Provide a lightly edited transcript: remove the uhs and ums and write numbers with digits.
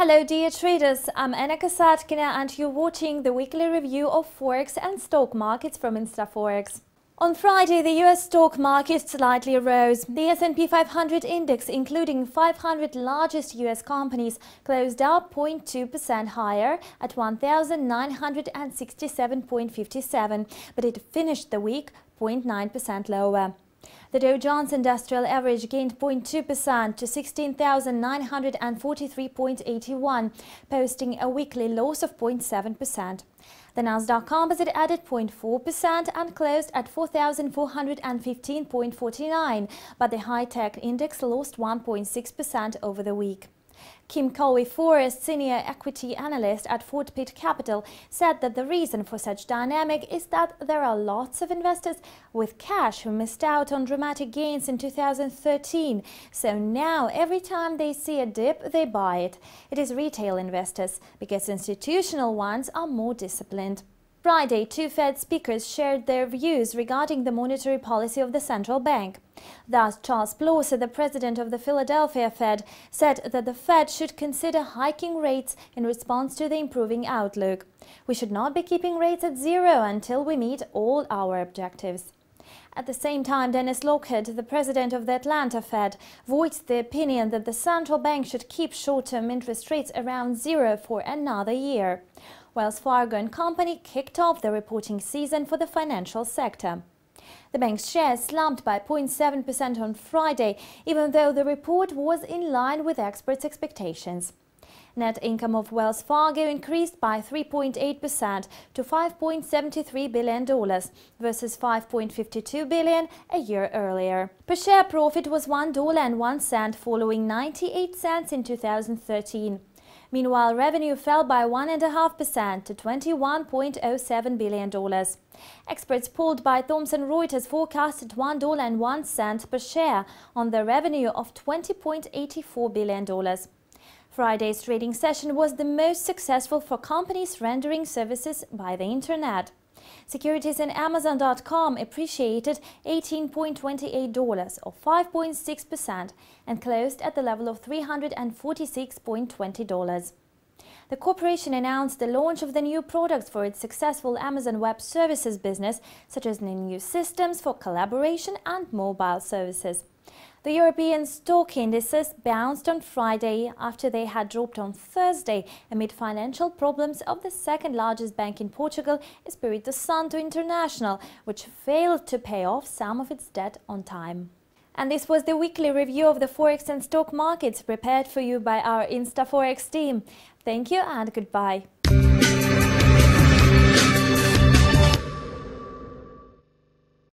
Hello dear traders, I'm Anna Kasatkina and you're watching the weekly review of Forex and stock markets from InstaForex's. On Friday, the US stock market slightly rose. The S&P 500 index, including 500 largest US companies, closed up 0.2% higher at 1,967.57, but it finished the week 0.9% lower. The Dow Jones Industrial Average gained 0.2% to 16,943.81, posting a weekly loss of 0.7%. The Nasdaq Composite added 0.4% and closed at 4,415.49, but the high-tech index lost 1.6% over the week. Kim Coley-Forrest, senior equity analyst at Fort Pitt Capital, said that the reason for such dynamic is that there are lots of investors with cash who missed out on dramatic gains in 2013. So now every time they see a dip, they buy it. It is retail investors, because institutional ones are more disciplined. Friday, two Fed speakers shared their views regarding the monetary policy of the central bank. Thus, Charles Plauser, the president of the Philadelphia Fed, said that the Fed should consider hiking rates in response to the improving outlook. We should not be keeping rates at zero until we meet all our objectives. At the same time, Dennis Lockhart, the president of the Atlanta Fed, voiced the opinion that the central bank should keep short-term interest rates around zero for another year. Wells Fargo and Company kicked off the reporting season for the financial sector. The bank's shares slumped by 0.7% on Friday, even though the report was in line with experts' expectations. Net income of Wells Fargo increased by 3.8% to $5.73 billion versus $5.52 billion a year earlier. Per share profit was $1.01 following 98 cents in 2013. Meanwhile, revenue fell by 1.5% to $21.07 billion. Experts polled by Thomson Reuters forecasted $1.01 per share on the revenue of $20.84 billion. Friday's trading session was the most successful for companies rendering services by the Internet. Securities in Amazon.com appreciated $18.28 or 5.6% and closed at the level of $346.20. The corporation announced the launch of the new products for its successful Amazon Web Services business, such as the new systems for collaboration and mobile services. The European stock indices bounced on Friday after they had dropped on Thursday amid financial problems of the second-largest bank in Portugal, Espírito Santo International, which failed to pay off some of its debt on time. And this was the weekly review of the Forex and stock markets prepared for you by our InstaForex team. Thank you and goodbye.